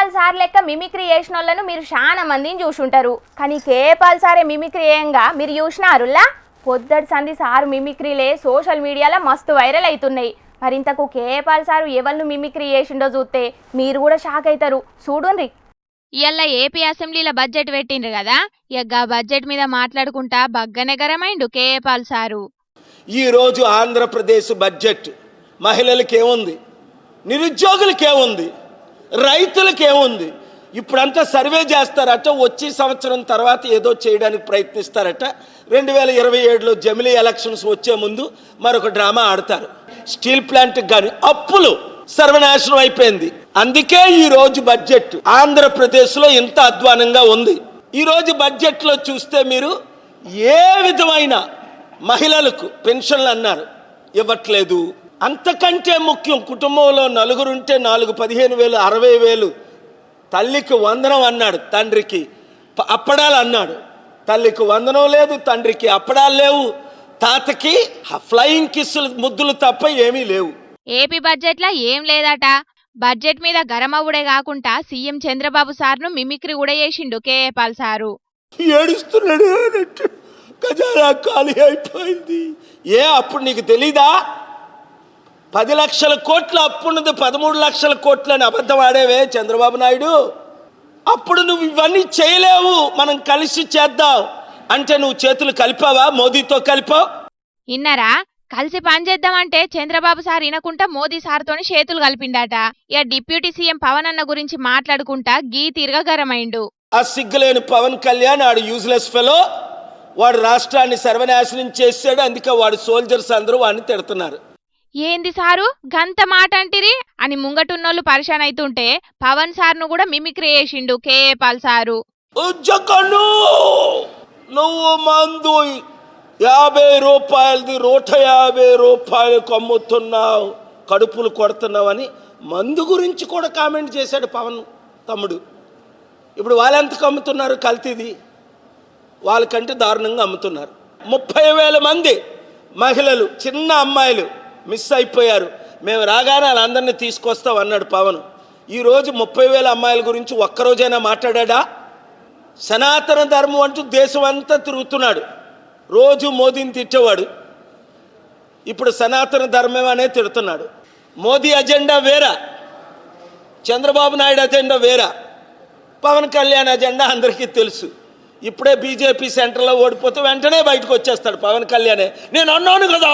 కేపాల్ sir లెక్క mimicry చేసిన వాళ్ళను మీరు చాలా మందిని చూసుంటారు. కానీ కేపాల్ సారే మిమిక్రీ చేయంగా మీరు చూసినారులా? పొద్దటి సంధి సారు మిమిక్రీలే సోషల్ మీడియాలో మస్తు వైరల్ అవుతున్నాయి. మరింతకు కేపాల్ సారు ఎవరిని మిమిక్రీ చేసిండో చూస్తే మీరు కూడా షాక్ అవుతారు. చూడుండ్రి. ఇయ్యాల ఏపీ అసెంబ్లీలో బడ్జెట్ పెట్టిండ్రు కదా, ఇక బడ్జెట్ మీద మాట్లాడుకుంటా బగ్గనే గరమైండు కేపాల్ సారు. ఈ రోజు ఆంధ్రప్రదేశ్ బడ్జెట్ మహిళలకి ఏముంది, నిరుద్యోగులకి ఏముంది, రైతులకి ఏముంది? ఇప్పుడంతా సర్వే చేస్తారట, వచ్చే సంవత్సరం తర్వాత ఏదో చేయడానికి ప్రయత్నిస్తారట. 2027లో జమిలీ ఎలక్షన్స్ వచ్చే ముందు మరొక డ్రామా ఆడతారు. స్టీల్ ప్లాంట్ కానీ అప్పులు సర్వనాశనం అయిపోయింది. అందుకే ఈ రోజు బడ్జెట్ ఆంధ్రప్రదేశ్లో ఇంత అధ్వానంగా ఉంది. ఈ రోజు బడ్జెట్లో చూస్తే మీరు ఏ విధమైన మహిళలకు పెన్షన్లు అన్నారు, ఇవ్వట్లేదు. అంతకంటే ముఖ్యం, కుటుంబంలో నలుగురుంటే 4-15,000 60,000. తల్లికి వందనం అన్నాడు, తండ్రికి అప్పడాలు అన్నాడు. తల్లికి వందనం లేదు, తండ్రికి అప్పడాలు లేవు, తాతకి ఫ్లయింగ్ కిస్సులు ముద్దులు తప్ప ఏమీ లేవు. ఏపీ బడ్జెట్లో ఏం లేదట. బడ్జెట్ మీద గరమవుడే కాకుండా సీఎం చంద్రబాబు సార్ను మిమిక్రీ కూడా చేసిండు కేపాల్ సారు. ఏడుస్తున్నాడు, ఖజానా ఖాళీ అయిపోయింది. అప్పుడు నీకు తెలీదా? 10 లక్షల కోట్ల అప్పున్నది 13 లక్షల కోట్లని అబద్ధం ఆడేవే చంద్రబాబు నాయుడు. అప్పుడు నువ్వు ఇవన్నీ చేయలేవు, మనం కలిసి చేద్దాం అంటే నువ్వు చేతులు కలిపావా? మోదీతో కలిపావు. ఇన్నరా? కలిసి పనిచేద్దామంటే చంద్రబాబు సార్ వినకుంటా మోదీ సార్తోని చేతులు కలిపిండాట. ఇక డిప్యూటీ సీఎం పవన్ అన్న గురించి మాట్లాడుకుంటా గీ తీరుగా గరమైండు. ఆ సిగ్గులేని పవన్ కళ్యాణ్ ఆడు యూజ్లెస్ ఫెలో, వాడు రాష్ట్రాన్ని సర్వనాశనం చేశాడు. అందుకే వాడు సోల్జర్స్ అందరూ వాడిని తిడుతున్నారు. ఏంది సారు గంత మాట అంటిరి అని ముంగటున్నోళ్ళు పరిశాన్ అవుతుంటే పవన్ సార్ను కూడా మిమిక్రీ చేసిండు కేపాల్ సారు. నువ్వు మందు 50 రూపాయలది 150 రూపాయలకు అమ్ముతున్నావు, కడుపులు కొడుతున్నావు అని మందు గురించి కూడా కామెంట్ చేశాడు పవన్ తమ్ముడు. ఇప్పుడు వాళ్ళెంతకు అమ్ముతున్నారు? కల్తీది వాళ్ళకంటే దారుణంగా అమ్ముతున్నారు. 30,000 మంది మహిళలు, చిన్న అమ్మాయిలు మిస్ అయిపోయారు. మేము రాగానే వాళ్ళందరినీ తీసుకొస్తాం అన్నాడు పవన్. ఈరోజు 30,000 అమ్మాయిల గురించి ఒక్కరోజైనా మాట్లాడా? సనాతన ధర్మం అంటూ దేశం అంతా తిరుగుతున్నాడు. రోజు మోదీని తిట్టేవాడు, ఇప్పుడు సనాతన ధర్మం అనే తిడుతున్నాడు. మోదీ అజెండా వేరా, చంద్రబాబు నాయుడు అజెండా వేరా, పవన్ కళ్యాణ్ అజెండా అందరికీ తెలుసు. ఇప్పుడే బీజేపీ సెంటర్లో ఓడిపోతే వెంటనే బయటకు వచ్చేస్తాడు పవన్ కళ్యాణే. నేను అన్నాను కదా,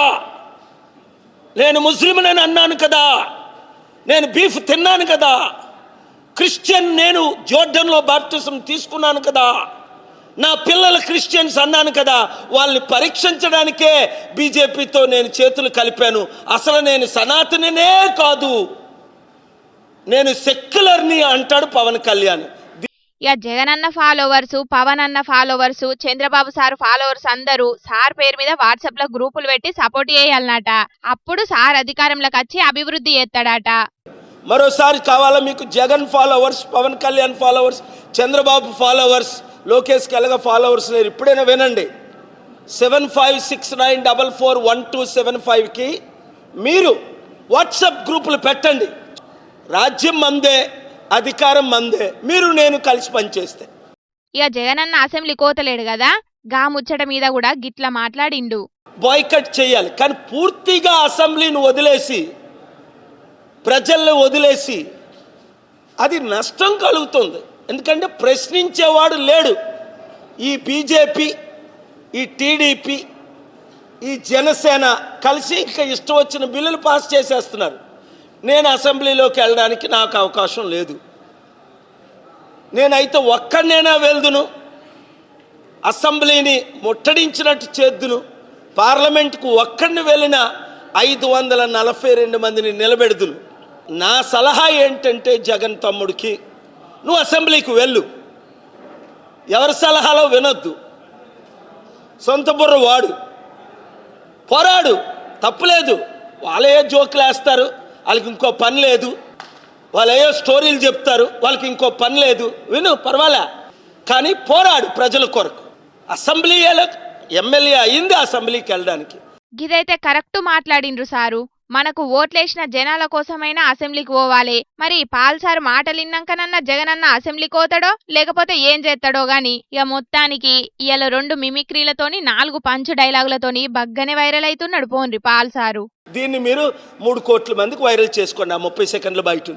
నేను ముస్లింని అన్నాను కదా, నేను బీఫ్ తిన్నాను కదా, క్రిస్టియన్, నేను జోర్డన్లో బాప్టిజం తీసుకున్నాను కదా, నా పిల్లలు క్రిస్టియన్స్ అన్నాను కదా. వాళ్ళని పరీక్షించడానికే బీజేపీతో నేను చేతులు కలిపాను. అసలు నేను సనాతననే కాదు, నేను సెక్యులర్ని అంటాడు పవన్ కళ్యాణ్. ఇక జగన్ అన్న ఫాలోవర్సు, పవన్ అన్న ఫాలోవర్సు, చంద్రబాబు సార్ ఫాలోవర్స్ అందరూ సార్ పేరు మీద వాట్సాప్ లో గ్రూపులు పెట్టి సపోర్ట్ చేయాలన్నట. అప్పుడు సార్ అధికారంలోకి వచ్చి అభివృద్ధి చేస్తాడట. మరోసారి కావాలా మీకు? Jagan followers, Pawan Kalyan followers, Chandrababu followers, Lokesh కలగ ఫాలోవర్స్ లేరు. ఇప్పుడైనా వినండి. 7569441275కి మీరు వాట్సాప్ గ్రూపులు పెట్టండి. రాజ్యం మందే, అధికారం మందే, మీరు నేను కలిసి పనిచేస్తే. ఇక జగన్ అన్న అసెంబ్లీ కోతలేడు కదా, గా ముచ్చట మీద కూడా గిట్లా మాట్లాడిండు. బాయ్కట్ చేయాలి, కానీ పూర్తిగా అసెంబ్లీని వదిలేసి, ప్రజల్ని వదిలేసి అది నష్టం కలుగుతుంది. ఎందుకంటే ప్రశ్నించేవాడు లేడు. ఈ బీజేపీ, ఈ టీడీపీ, ఈ జనసేన కలిసి ఇంకా ఇష్టం వచ్చిన బిల్లులు పాస్ చేసేస్తున్నారు. నేను అసెంబ్లీలోకి వెళ్ళడానికి నాకు అవకాశం లేదు. నేనైతే ఒక్కడినైనా వెళ్దును, అసెంబ్లీని ముట్టడించినట్టు చేద్దును. పార్లమెంట్కు ఒక్కడిని వెళ్ళినా 542 మందిని నిలబెడుదును. నా సలహా ఏంటంటే జగన్ తమ్ముడికి, నువ్వు అసెంబ్లీకి వెళ్ళు, ఎవరి సలహాలో వినొద్దు, సొంత బుర్ర వాడు, పోరాడు, తప్పులేదు. వాళ్ళే జోకులు వేస్తారు, వాళ్ళకి ఇంకో పని లేదు, వాళ్ళు ఏయో స్టోరీలు చెప్తారు, వాళ్ళకి ఇంకో పని లేదు, విను, పర్వాలే. కానీ పోరాడు ప్రజల కొరకు. అసెంబ్లీ ఎమ్మెల్యే అయింది అసెంబ్లీకి వెళ్ళడానికి. గిదైతే కరెక్ట్ మాట్లాడిండ్రు సారు. మనకు ఓట్లేసిన జనాల కోసమైనా అసెంబ్లీకి పోవాలి. మరి పాల్సార్ మాటలు విన్నాకనన్నా జగనన్న అసెంబ్లీకి పోతాడో లేకపోతే ఏం చేస్తాడో గాని ఇక మొత్తానికి ఇవాళ 2 మిమిక్రీలతోని 4 పంచ్ డైలాగులతోని బగ్గనే వైరల్ అవుతున్నాడు పోన్రి పాల్సారు. దీన్ని మీరు 3 కోట్ల మందికి వైరల్ చేసుకోండి. ఆ 30 సెకండ్ల బయట